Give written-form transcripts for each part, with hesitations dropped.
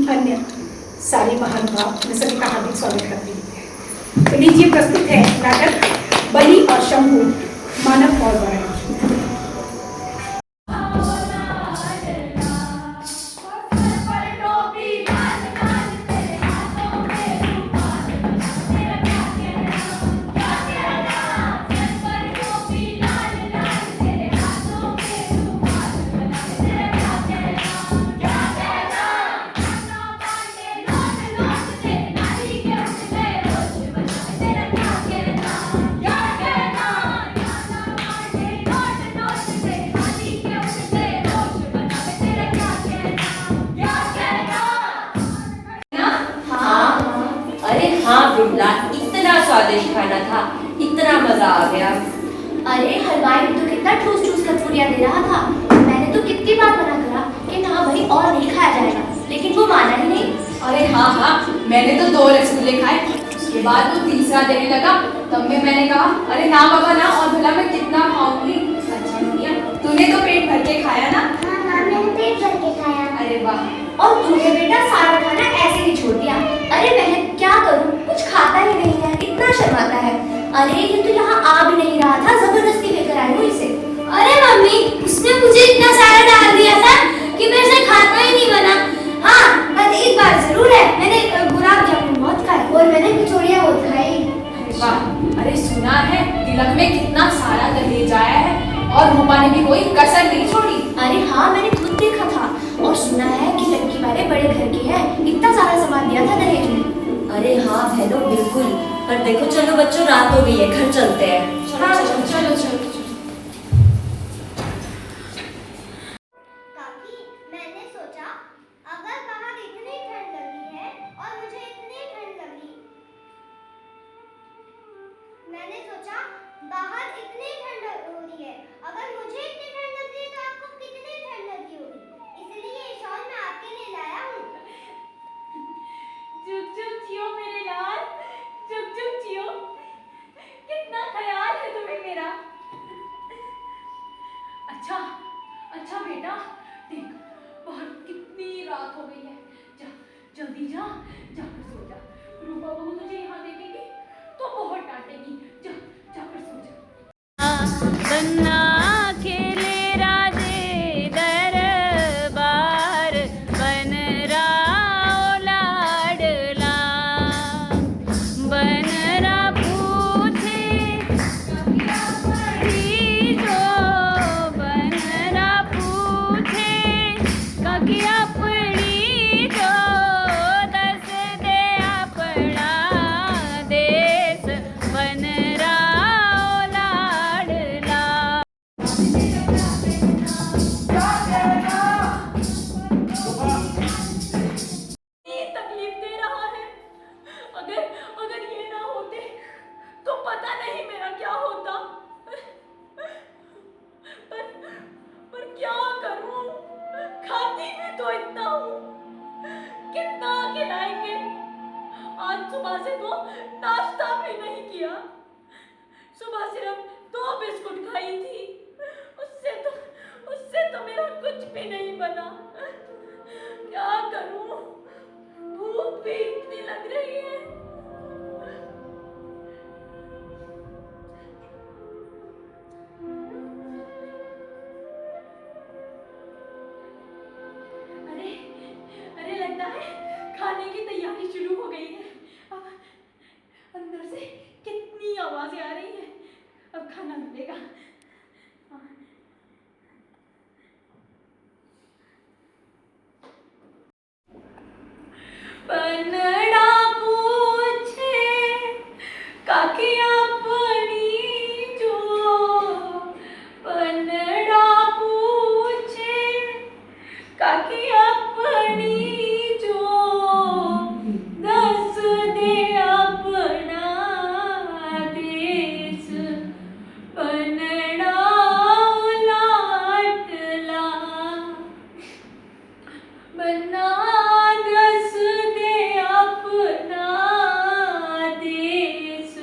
अन्य सारे महान भाव मैं सभी का हार्दिक स्वागत करती हूँ। तो लीजिए प्रस्तुत है नाटक बलि और शंभू, मानव और वरण। इतना स्वादिष्ट खाना था, इतना मजा आ गया। अरे हलवाई तो कितना ठूस ठूस कर पूरियां दे रहा था। मैंने तो कितनी बार मना करा कि ना भाई और नहीं खाया जाएगा, लेकिन वो माना ही नहीं। अरे हाँ, मैंने तो 2 रसगुल्ले खाए, उसके बाद वो तीसरा देने लगा। तब में मैंने कहा अरे ना बाबा ना, और भला मैं कितना खाऊंगी। अच्छा मुनिया, तूने तो पेट भर के खाया ना? हाँ, मैंने पेट भर के खाया। अरे वाह। और तूने बेटा सारा खाना ऐसे ही छोड़ दिया। अरे मैं क्या करूं, कुछ खाता ही नहीं है, इतना शर्माता है। अरे ये तो यहाँ आ भी नहीं रहा था, जबरदस्ती लेकर आई हूँ इसे। अरे मम्मी, उसने मुझे इतना सारा डाल दिया था कि मेरे से खाता ही नहीं बना। हाँ, पर एक बार जरूर है, मैंने गुलाब जामुन बहुत खाए और मैंने कचौड़ियाँ बहुत खाई। वाह, अरे सुना है तिलक में कितना सारा दहेज आया है और रूपा ने भी कोई कसर नहीं छोड़ी। अरे हाँ, मैंने खुद देखा था और सुना है कि लड़की वाले बड़े घर के हैं, इतना सारा सामान दिया था दहेज में। अरे हाँ बहनों, बिल्कुल। पर देखो चलो बच्चों, रात हो गई है, घर चलते हैं। चलो। काकी, मैंने सोचा अगर बाहर इतनी ठंड लगी है और मुझे इतनी ठंड लगी, मैंने सोचा बाहर इतनी ठंड हो रही है, अगर मुझे इतनी ठंड लग रही है तो आपको कितनी ठंड लगी होगी, इसलिए ये शॉल मैं आपके लिए लाया हूँ। जुग जुग जियो मेरे लाल, जुग जुग जियो। कितना ख्याल है तुम्हें मेरा। अच्छा बेटा, देख बाहर कितनी रात हो गई है। जा जल्दी जाकर सो जा। रूपा बहू तुझे यहाँ देखेगी तो बहुत डांटेगी। जाकर सो जा। बन्ना खेले राजे दरबार, बन राओ लाडला, बन रा पूछे पड़ी जो, बन रा पूछे ककिया पड़ी जो, दस दे अपना देश, बन राओ लाडला। तकलीफ दे रहा है। अगर ये ना होते तो पता नहीं मेरा क्या होता। पर क्या करूं, खाती भी तो इतना हूं, कितना खिलाएंगे। आज सुबह से तो नाश्ता भी नहीं किया, सुबह सिर्फ 2 बिस्कुट खाई थी, उससे तो मेरा कुछ भी नहीं बना। क्या करूं, भूख भी इतनी लग रही है। अरे लगता है खाने की तैयारी शुरू हो गई है। अब अंदर से कितनी आवाजें आ रही हैं, अब खाना मिलेगा। बनड़ा पूछे काकिया पड़ी जो, बनड़ा पूछे काकिया पड़ी जो, दस दे अपना देश, बनड़ा लाडला, बना दस दे अपना देश,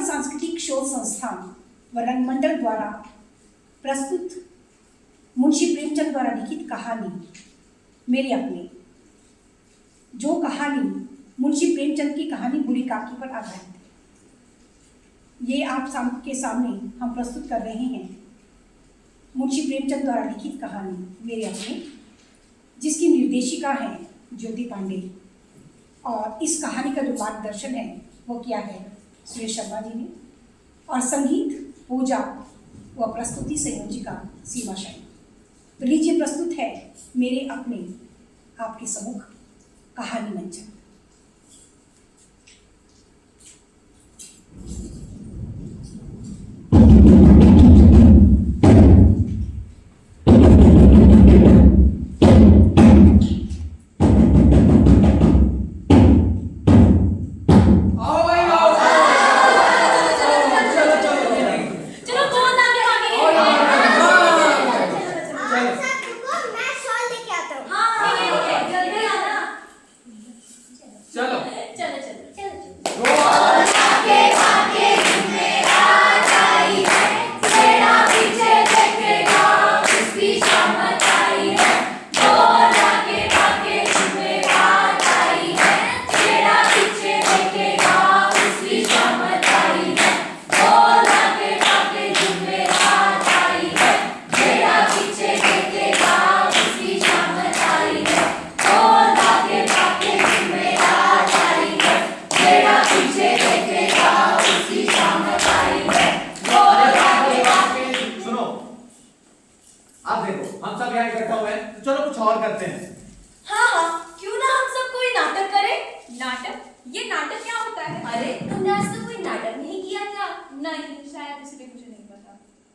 राजस्थान सांस्कृतिक शोध संस्थान व रंगमंडल द्वारा प्रस्तुत मुंशी प्रेमचंद द्वारा लिखित कहानी मेरे अपने, जो कहानी मुंशी प्रेमचंद की कहानी बूढ़ी काकी पर आधारित है, ये आप के सामने हम प्रस्तुत कर रहे हैं मुंशी प्रेमचंद द्वारा लिखित कहानी मेरे अपने, जिसकी निर्देशिका है ज्योति पांडे। और इस कहानी का जो मार्गदर्शन है वो किया है सुरेश शर्मा जी ने, और संगीत पूजा व प्रस्तुति संयोजिका सीमा शाही। तो लीजिए प्रस्तुत है मेरे अपने आपके सम्मुख कहानी मंचन।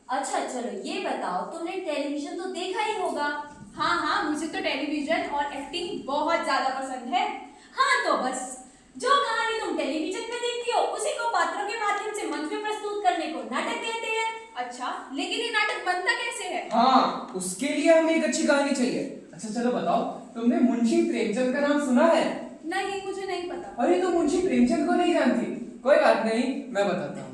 अच्छा चलो ये बताओ, तुमने टेलीविजन तो देखा ही होगा। हाँ हाँ, मुझे तो टेलीविजन और एक्टिंग बहुत ज्यादा पसंद है। हाँ तो बस जो कहानी तुम टेलीविजन पे देखती हो उसी को पात्रों के माध्यम से मंच पे प्रस्तुत करने को नाटक कहते हैं। अच्छा, लेकिन ये नाटक बनता कैसे है? हाँ, उसके लिए हमें एक अच्छी कहानी चाहिए। अच्छा चलो बताओ, तुमने मुंशी प्रेमचंद का नाम सुना है? नहीं, मुझे नहीं पता। अरे तो मुंशी प्रेमचंद को नहीं जानती? कोई बात नहीं, मैं बताता हूँ।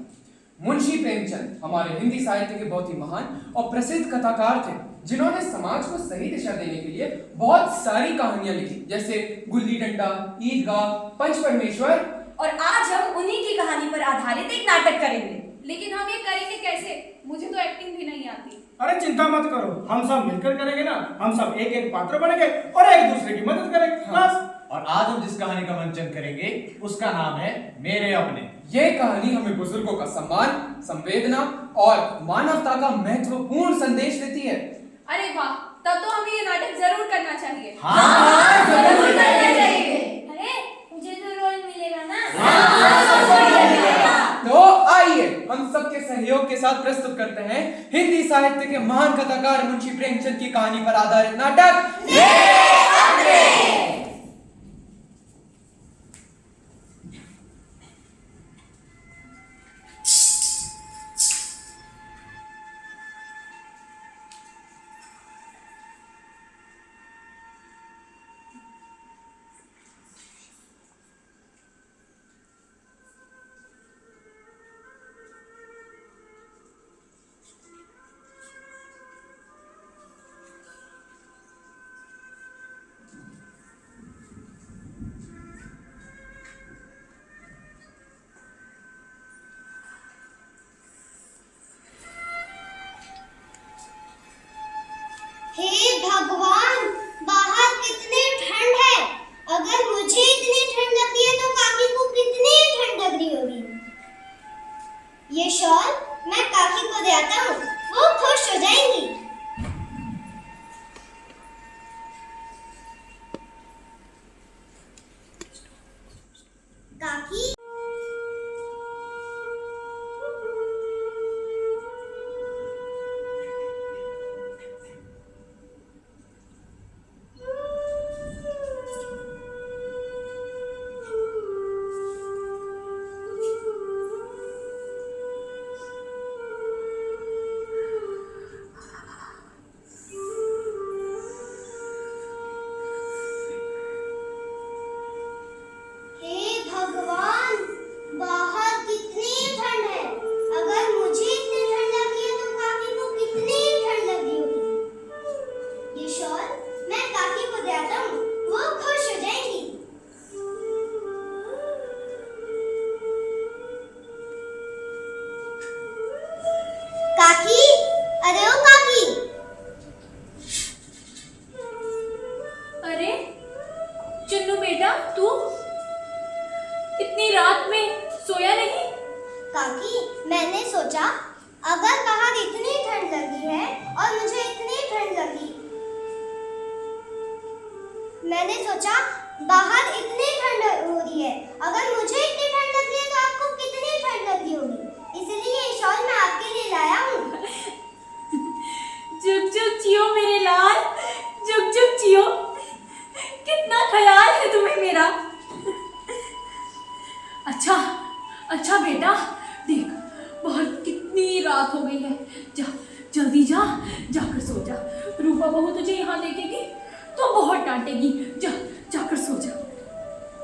मुंशी प्रेमचंद हमारे हिंदी साहित्य के बहुत ही महान और प्रसिद्ध कथाकार थे, जिन्होंने समाज को सही दिशा देने के लिए बहुत सारी कहानियां लिखी, जैसे गुल्ली डंडा, ईदगाह, पंच परमेश्वर। और आज हम उन्हीं की कहानी पर आधारित एक नाटक करेंगे। लेकिन हम ये करेंगे कैसे? मुझे तो एक्टिंग भी नहीं आती। अरे चिंता मत करो, हम सब मिलकर करेंगे ना। हम सब एक एक पात्र बनेंगे और एक दूसरे की मदद करेंगे, बस। और आज हम जिस कहानी का मंचन करेंगे उसका नाम है मेरे अपने। ये कहानी हमें बुजुर्गों का सम्मान, संवेदना और मानवता का महत्वपूर्ण संदेश देती है। अरे वाह, तब तो हमें ये नाटक जरूर करना चाहिए। हाँ, जरूर करना चाहिए। अरे मुझे तो रोल मिलेगा ना? तो आइए हम सबके सहयोग के साथ प्रस्तुत करते हैं हिंदी साहित्य के महान कथाकार मुंशी प्रेमचंद की कहानी पर आधारित नाटक मेरे अपने। हे भगवान, बाहर कितनी ठंड है। अगर मुझे इतनी ठंड लगती है तो काकी को कितनी ठंड लग रही होगी। ये शॉल मैं काकी को दे आता हूँ, वो खुश हो जाएंगी। काकी सोचा अगर बाहर इतनी ठंड लगी है और मुझे इतनी ठंड लगी, मैंने सोचा बाहर इतनी ठंड हो रही है, अगर मुझे इतनी ठंड लगी है तो आपको कितनी ठंड लगी होगी, इसलिए ये शॉल मैं आपके लिए लाया हूँ। जुग जुग जियो मेरे लाल, जुग जुग जियो। कितना ख्याल है तुम्हें मेरा। अच्छा अच्छा बेटा, देख बाहर कितनी रात हो गई है, जा जल्दी जा, जाकर सो जा। रूपा बहू तुझे यहाँ देखेगी तो बहुत डांटेगी, जा जाकर सो जा।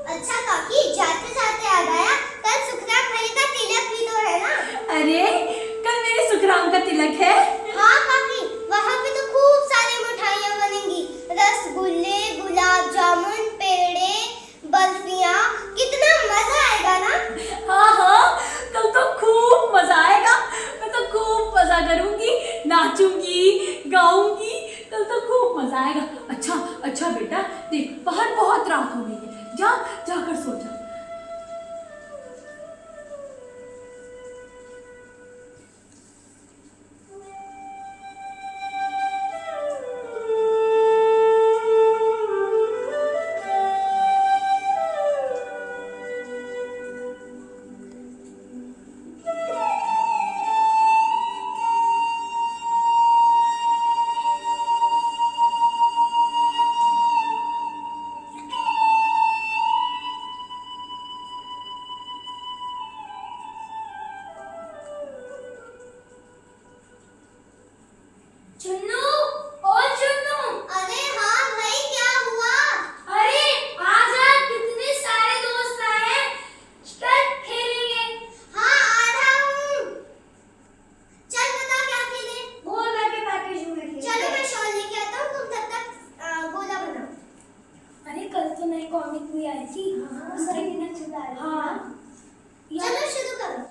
अच्छा काकी, जाते जाते याद आया, कल सुखराम भाई का तिलक भी तो है ना। अरे कल मेरे सुखराम का तिलक है। हाँ काकी, वहाँ पे तो खूब सारी मिठाइयाँ बनेंगी, रसगुल्ले, गुलाब जामुन, पेड़े, बर्फियाँ, कितना मजा आएगा ना। हाँ हाँ, कल तो खूब मजा आएगा। मैं तो खूब मजा करूंगी, नाचूंगी, गाऊंगी, कल तो खूब मजा आएगा। अच्छा अच्छा बेटा, देख बाहर बहुत रात हो गई है, जा जाकर सो जा। चुन्नू, ओ चुन्नू, अरे हाँ भाई, क्या हुआ? अरे आजा, कितने सारे दोस्त आए हैं, चल खेलेंगे। हाँ आ रहा हूँ। चल बता क्या खेले? गोला के पैकेज में खेलेंगे। चलो मैं शॉल लेके आता हूँ, तुम तब तक गोला बनाओ। अरे कल तो नई कॉमिक भी आई थी, उसका कितना चला है। हाँ चलो शुरू करो।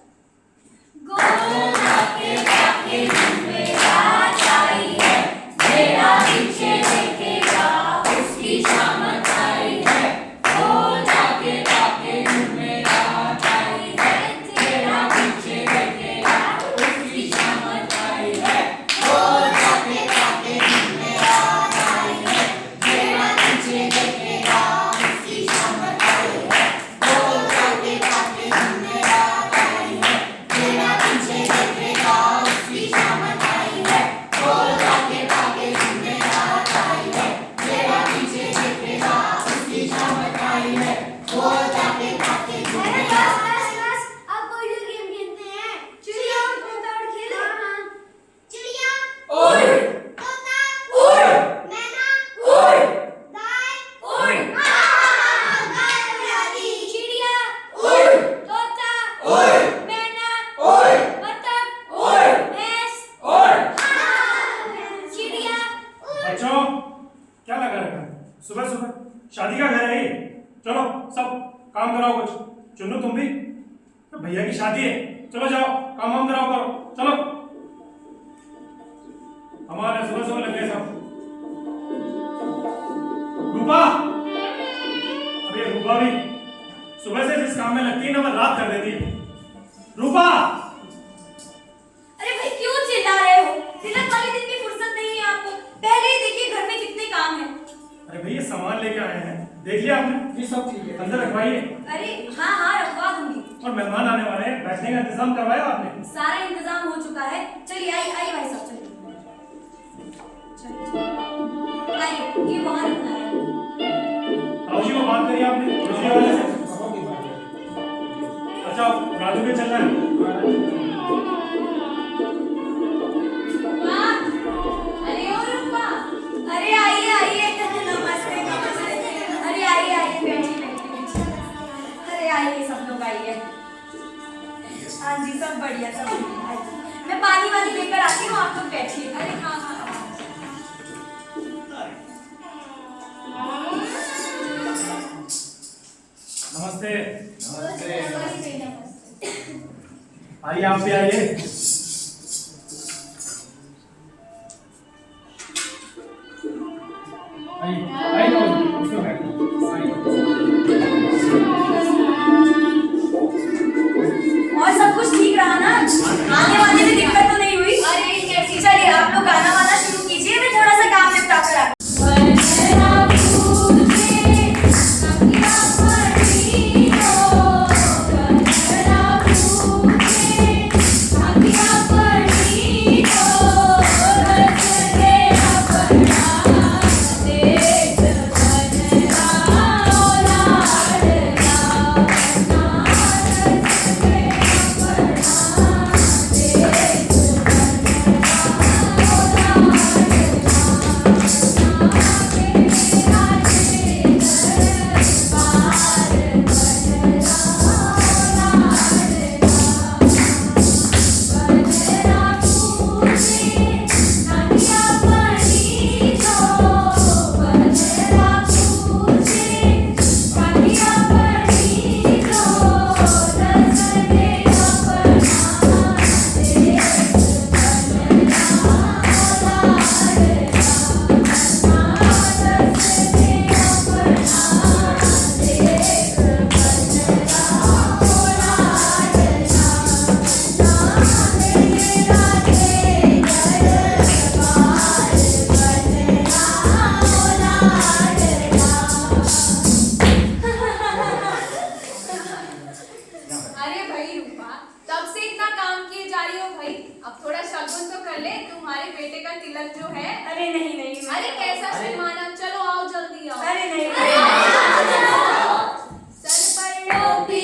गोला के पैकेज में रात आई है, मेरा पीछे देखेगा उसकी शामत आई है। गोला के पैकेज में रात आई है, मेरा पीछे देखेगा उसकी शामत आई है। गोला के पैकेज में रात आई है, मेरा पीछे देखेगा उसकी शामत आई है। गोला के पैकेज में रात आई है, मेरा पीछे देखेगा उसकी शामत आई है। गोला के पैकेज में रात आई है, मेरा पीछे देखेगा उसकी शामत आई है। गोला के पैकेज में रात। बस अब कोई जो गेम खेलते हैं। चिड़िया और तोता खेलो। चिड़िया, ओए तोता, ओए मैना, ओए गाय, ओए गाय उड़ा दी। चिड़िया, ओए तोता, ओए मैना, ओए बतख, ओए भैंस, ओए। चिड़िया। बच्चों, क्या लगा रखा है? सुबह सुबह शादी का घर है ये। चलो सब काम कराओ कुछ। चुन्नू तुम भी, तो भैया की शादी है, चलो जाओ काम वाम कराओ, करो चलो। हमारे सुबह सुबह लग गए सब। रूपा, अरे रूपा भी सुबह से जिस काम में लगती है ना, वो रात कर देती है। रूपा, अरे भाई क्यों चिल्ला रहे हो? तिलक वाले दिन भी फुर्सत नहीं है आपको? पहले ही देखिए घर में कितने काम हैं। अरे भैया सामान लेके आए हैं, देख लिया आपने? ये सब ठीक है, अंदर रखवाइए। अरे हाँ हाँ रखवा दूंगी। और मेहमान आने वाले हैं, बैठने का इंतजाम करवाया आपने? सारा इंतजाम हो चुका है। चलिए आइए आइए भाई साहब, चलिए चलिए आइए, ये वहाँ रखना है। ताऊ जी को बात करिए आपने बिजली वाले से। अच्छा राजू के चलना है। वाह, अरे ओ रूपा, अरे आइए आइए, नमस्ते नमस्ते। अरे आइए आइए, बैठिए बैठिए बैठिए। अरे आइए सब लोग आइए। हाँ जी सब बढ़िया, सब बढ़िया। आइए। मैं पानी वानी लेकर आती हूँ, आप लोग बैठिए। अरे हाँ हाँ नमस्ते। नमस्ते। आइए आप भी आइए। आइए ताऊ जी, उसमें बैठो। आइए। और सब कुछ ठीक रहा ना? आने वाले तुम्हारे बेटे का तिलक जो है। अरे नहीं नहीं, अरे कैसा शर्माना, चलो आओ जल्दी आओ। अरे नहीं, सर पर टोपी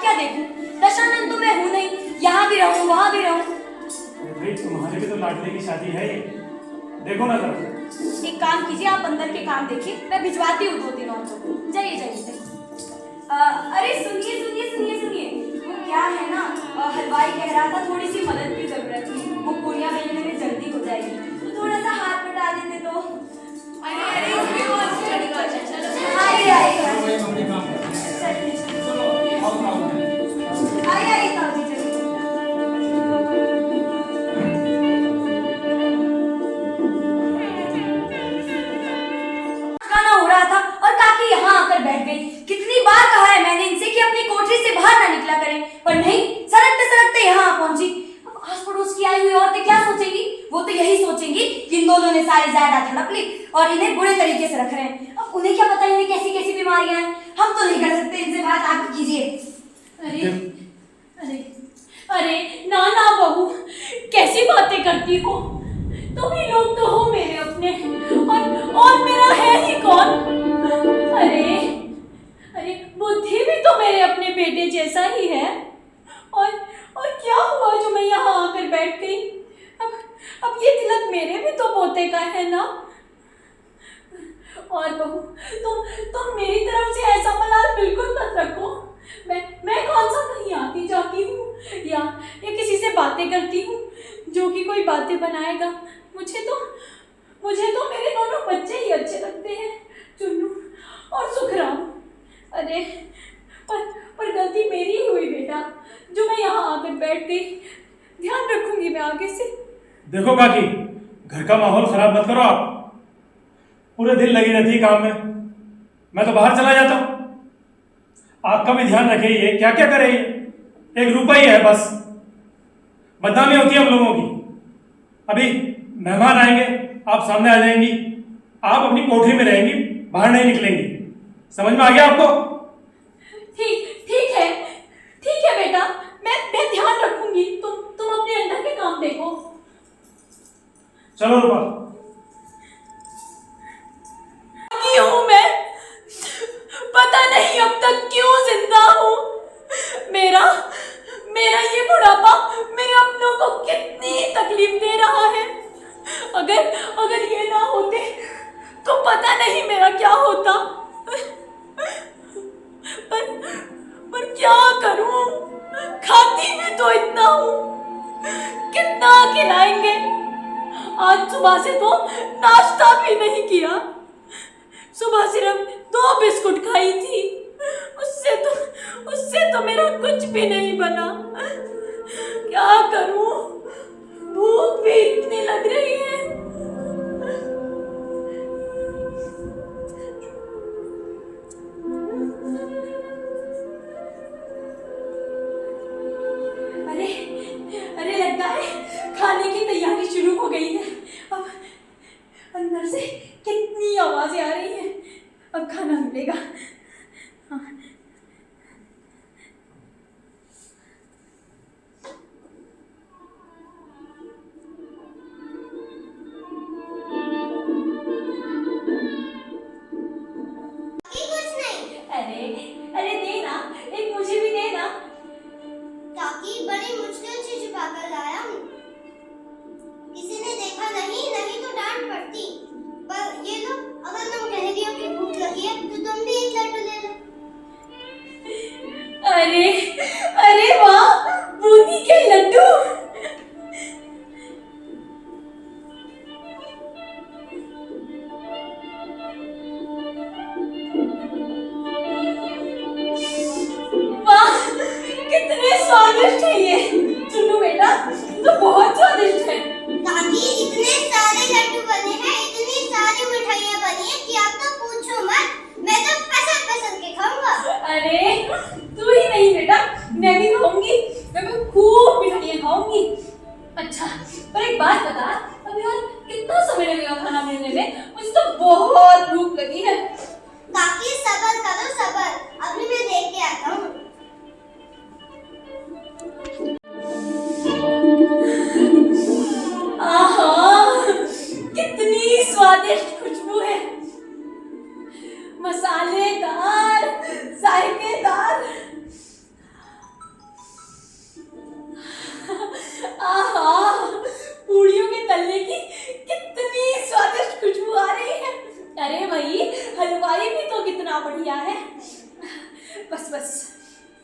क्या देखूं? दशानंद तो मैं हूं नहीं, यहाँ भी रहूं वहाँ भी रहूं। अरे भाई तुम्हारे भी तो लाडले की शादी है ये, देखो ना जरा। एक काम कीजिए, आप अंदर के काम देखिए, मैं भिजवाती हूँ 2-3 और को। जाइए जाइए। अरे सुनिए सुनिए सुनिए सुनिए, वो क्या है ना, हलवाई कह रहा था थोड़ी सी मदद की जरूरत थी, वो पूरियां बेलने में जल्दी हो जाएगी, तो थोड़ा सा हाथ बटा देते तो। अरे अरे इसमें कौन सी बड़ी बात है, चलो आइए आइए अपने काम करते हैं। चलिए चलो आओ। आइए आइए ताऊ जी, चलिए। गाना हो रहा था और काकी यहाँ आकर बैठ गई। कितनी बार कहा है मैंने इनसे कि अपनी कोठरी से बाहर ना निकला करें, पर नहीं, सरकते सरकते यहाँ आ पहुंची। अब आस पड़ोस की आई हुई औरतें क्या सोचेंगी? वो तो यही सोचेंगी कि इन दोनों ने सारी जायदाद हड़प ली और इन्हें बुरे तरीके से रख रहे हैं। अब उन्हें क्या पता इन्हें कैसी कैसी बीमारियां हैं। हम तो नहीं कर सकते इनसे बात, आप कीजिए। अरे अरे अरे ना ना बहू, कैसी बातें करती हो? तुम ही लोग तो हो मेरे अपने, और मेरा है ही कौन? अरे अरे बुद्धि भी तो मेरे अपने बेटे जैसा ही है। और क्या हुआ जो मैं यहाँ आकर बैठ गई? अब ये तिलक मेरे भी तो पोते का है ना। और बहू, तुम मेरी तरफ से ऐसा मलाल बिल्कुल मत रखो। मैं कौन सा कहीं आती जाती हूँ या किसी से बातें करती हूँ जो कि कोई बातें बनाएगा। मुझे तो मेरे दोनों बच्चे ही अच्छे लगते हैं, चुन्नू और सुखराम। अरे पर गलती मेरी ही हुई बेटा, जो मैं यहाँ आकर बैठ गई। ध्यान रखूंगी मैं आगे से। देखो काकी, घर का माहौल खराब मत करो आप। पूरे दिन लगी रहती है काम में, मैं तो बाहर चला जाता हूँ। आपका भी ध्यान रखे, ये क्या क्या करे, एक रुपया ही है बस। बदनामी होती है हम लोगों की। अभी मेहमान आएंगे, आप सामने आ जाएंगी, आप अपनी कोठरी में रहेंगी, बाहर नहीं निकलेंगी। समझ में आ गया आपको? ठीक है बेटा, मैं ध्यान रखूंगी। तुम अपने अंदर के काम देखो। चलो रूपा। हूँ मैं, पता नहीं अब तक क्यों जिंदा हूँ। मेरा ये बुढ़ापा मेरे अपनों को कितनी तकलीफ दे रहा है। अगर ये ना होते तो पता नहीं मेरा क्या होता। पर क्या करूं, खाती भी तो इतना हूं, कितना खिलाएंगे। आज सुबह से तो नाश्ता भी नहीं किया, सुबह सिर्फ 2 बिस्कुट खाई थी, उससे तो मेरा कुछ भी नहीं बना। क्या करूं, भूख भी इतनी लग रही है। अरे लगता है खाने की तैयारी शुरू हो गई है। अब अंदर से कितनी आवाजें आ रही हैं। अब अरे वाह, बूंदी के लड्डू। वाह, कितने स्वादिष्ट है ये। चुन्नू बेटा, तो बहुत स्वादिष्ट है। दादी, इतने सारे लड्डू बने हैं, इतनी सारी मिठाइयाँ बनी हैं कि आप तो पूछो मत। मैं तो पसंद पसंद के खाऊंगा। अरे तू ही नहीं बेटा, मैं भी खाऊंगी। मैं भी खूब मिठाइयाँ खाऊंगी। अच्छा, पर एक बात बता, अभी और कितना समय लगेगा खाना मिलने में? मुझे तो बहुत भूख लगी है। काकी सबर करो, सबर, अभी मैं देख के आता हूँ। आहा, कितनी स्वादिष्ट खुशबू है, मसालेदार, जायकेदार। आहा, पूड़ियों के तलने की कितनी स्वादिष्ट खुशबू आ रही है। अरे भाई, हलवाई भी तो कितना बढ़िया है। बस बस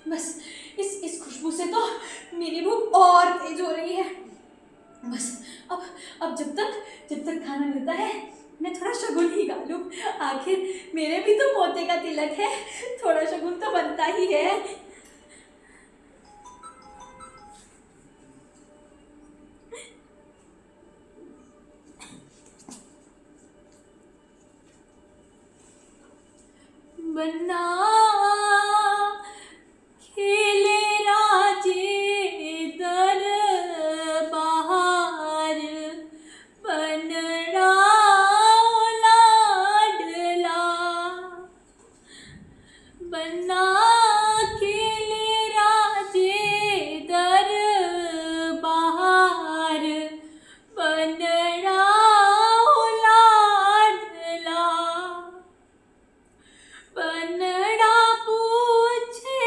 बस, इस खुशबू से तो मेरी भूख और तेज हो रही है। बस अब जब तक खाना मिलता है, मैं थोड़ा शगुन ही गा लूं। आखिर मेरे भी तो पोते का तिलक है, थोड़ा शगुन तो बनता ही है। बन्ना खेले राजे दरबार, बनड़ा लाडला। बन्ना खेले राजे दरबार, बनड़ा लाडला। बनड़ा पूछे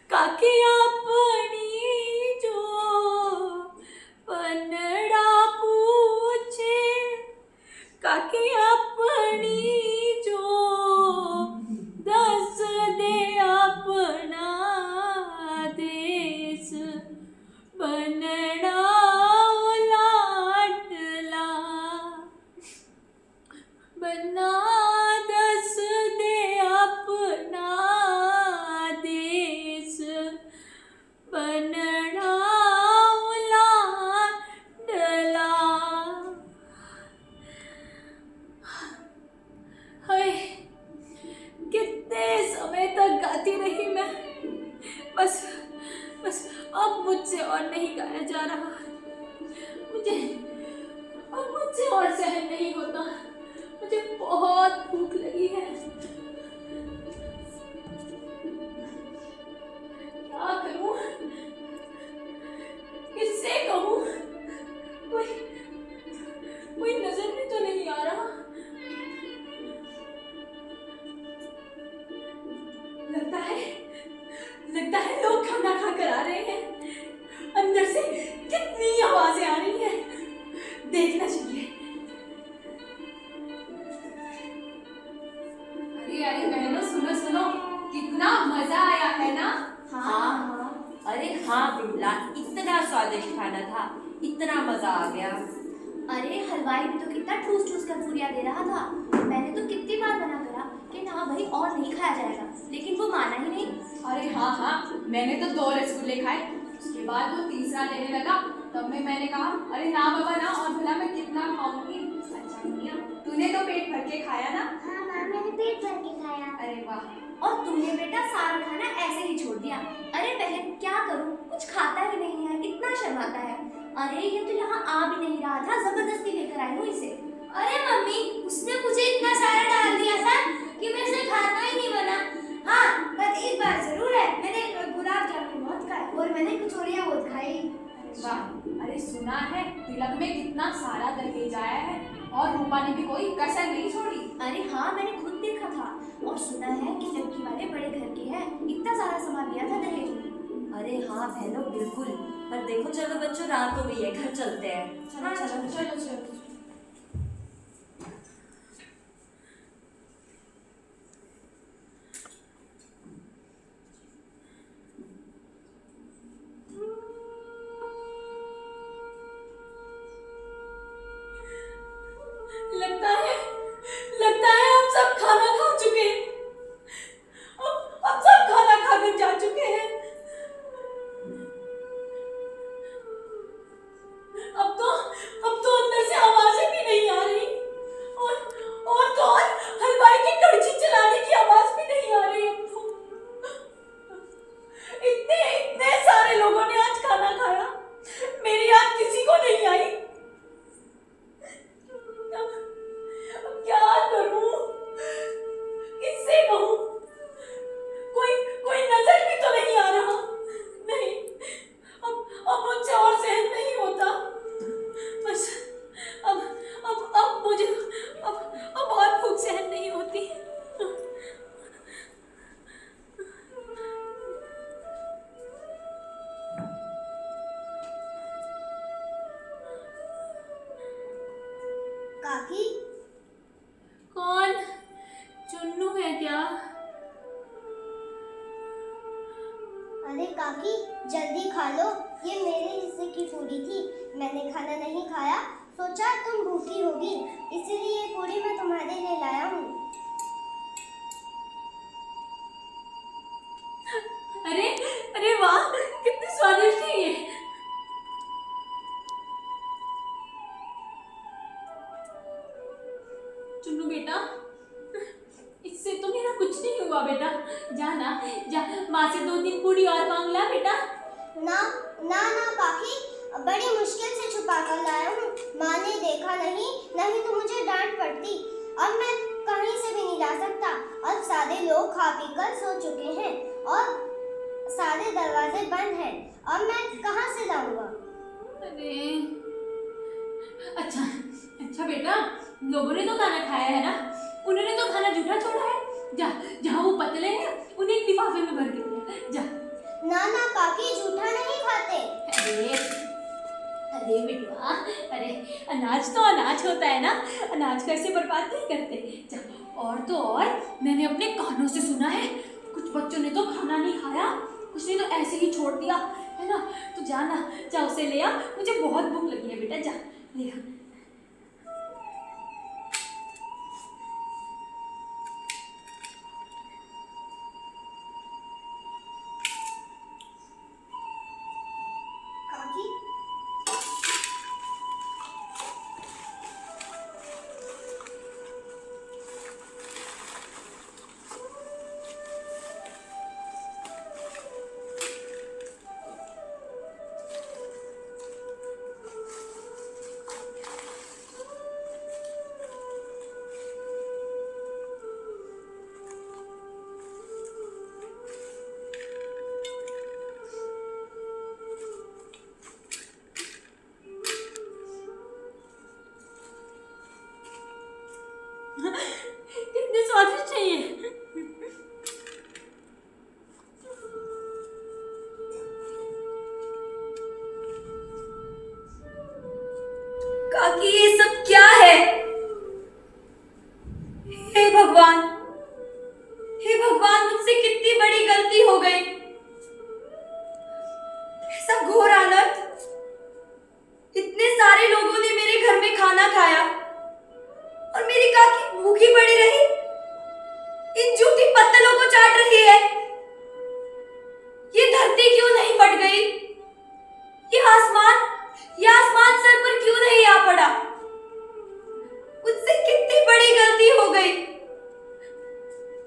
काकी अपनी जो, बनड़ा पूछे काकी अपनी जो, दस दे अपना देश, बनड़ा लाडला। बन्ना दस दे अपना देश, बनड़ा लाडला। हाय, कितने समय तक गाती रही मैं। बस बस, अब मुझसे और नहीं गाया जा रहा। मुझसे और सहन नहीं होता। मुझे बहुत भूख लगी है। क्या करूं? किससे कहूं? कोई नजर में तो नहीं आ रहा। लगता है लोग खाना खा कर आ रहे हैं। अंदर से कितनी आवाजें आ रही हैं। देखना चाहिए। अरे बहनों, सुनो सुनो, कितना मजा आया है ना? हाँ, अरे हाँ बिमला, इतना स्वादिष्ट खाना था, इतना मजा आ गया। अरे हलवाई भी तो कितना ठूस ठूस कर पूरियां दे रहा था। मैंने तो कितनी बार मना करा कि ना भाई और नहीं खाया जाएगा, लेकिन वो माना ही नहीं। अरे हाँ, मैंने तो 2 रसगुल्ले खाए, उसके बाद वो तीसरा लेने लगा। तब मैंने कहा अरे ना बाबा ना, और भला मैं कितना खाऊंगी। अच्छा मियां, तूने तो पेट भर के खाया ना? हाँ माँ, मैंने पेट भर के खाया। अरे वाह। और तुमने बेटा सारा खाना ऐसे ही छोड़ दिया। अरे बहन, क्या करूं, कुछ खाता ही नहीं है, इतना शर्माता है। अरे ये तो यहाँ आ भी नहीं रहा था, जबरदस्ती लेकर आई हूँ इसे। अरे मम्मी, उसने मुझे इतना सारा डाल दिया था कि मैं इसे खाता ही नहीं बना। हाँ, पर एक बात जरूर है, मैंने गुलाब जामुन बहुत खाए और मैंने कचौड़ियाँ बहुत खाई। वाह, अरे सुना है तिलक में कितना सारा दहेज आया है, और रूपा ने भी कोई कसर नहीं छोड़ी। अरे हाँ, मैंने खुद देखा था, और सुना है कि लड़की वाले बड़े घर के हैं, इतना सारा सामान दिया था दहेज में। अरे हाँ बहनों, बिल्कुल। पर देखो चलो बच्चों, रात हो गई है, घर चलते हैं। चलो चलो चलो चलो। बेटा। अरे काकी जल्दी खा लो, ये मेरे हिस्से की पूरी थी। मैंने खाना नहीं खाया, सोचा तुम भूखी होगी, इसीलिए ये पूरी मैं तुम्हारे लिए लाया हूँ। अरे अरे वाह, कितनी स्वादिष्ट है ये। चुन्नू बेटा, इससे तो मेरा कुछ नहीं हुआ बेटा। जा ना, जा माँ से 2-3 पूरी और मांग ला बेटा। ना ना ना काकी, बड़ी मुश्किल से छुपा कर लाया हूँ। माँ ने देखा नहीं तो मुझे डांट पड़ती। अब मैं कहीं से भी नहीं ला सकता। अब सारे लोग खा पी कर सो चुके हैं और सारे दरवाजे बंद हैं। अब मैं कहाँ से लाऊंगा? अरे अच्छा बेटा, लोगों ने तो खाना खाया है ना, उन्होंने तो खाना जूठा छोड़ा है। जा, जहाँ वो पतले हैं उन्हें एक लिफाफे में भर के दे। जा। ना ना काकी, जूठा नहीं खाते। अरे बेटवा, अरे अनाज तो अनाज होता है ना, अनाज कैसे बर्बाद नहीं करते। जा, और तो और मैंने अपने कानों से सुना है, कुछ बच्चों ने तो खाना नहीं खाया, कुछ ने तो ऐसे ही छोड़ दिया है ना। तो जाना, जा उसे ले आ, मुझे बहुत भूख लगी है बेटा, जा ले आ। काकी कितने स्वादिष्ट है ये। काकी ये सब क्या है? हे भगवान, हे भगवान, मुझसे कितनी बड़ी गलती हो गई। ऐसा घोर अनर्थ, इतने सारे लोगों ने मेरे घर में खाना खाया और मेरी काकी भूखी पड़ी रही, इन झूठी पत्तलों को चाट रही है। ये धरती क्यों नहीं फट गई? ये आसमान सर पर क्यों नहीं आ पड़ा? मुझसे कितनी बड़ी गलती हो गई।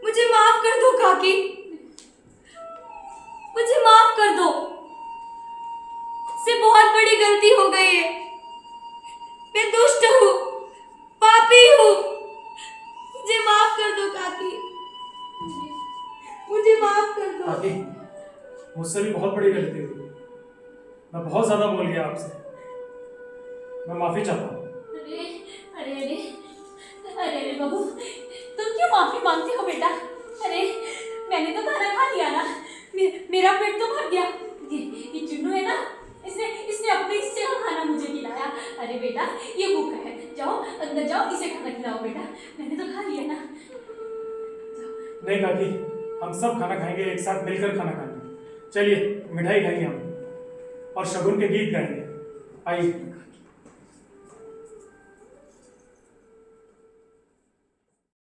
मुझे माफ कर दो काकी, मुझे माफ कर दो। मुझसे बहुत बड़ी गलती हो गई है। मैं दुष्ट हूँ, पापी हूँ। मुझे माफ कर दो काकी, मुझे माफ कर दो। काकी, मुझसे भी बहुत बड़ी गलती हुई। मैं बहुत ज्यादा बोल गया आपसे, मैं माफी चाहता हूँ। अरे अरे अरे अरे अरे बाबू, तुम क्यों माफी मांगते हो बेटा? अरे मैंने तो खाना खा लिया ना, मेरा पेट तो भर गया। ये चुन्नू है ना, इसने अपने हिस्से का खाना मुझे खिलाया। अरे बेटा, ये भूखा है, जाओ अंदर जाओ, इसे खाना खिलाओ बेटा, मैंने तो खा लिया ना। नहीं काकी, हम सब खाना खाएंगे, एक साथ मिलकर खाना खाएंगे। चलिए मिठाई खाएंगे हम और शगुन के गीत गाएंगे। आइए।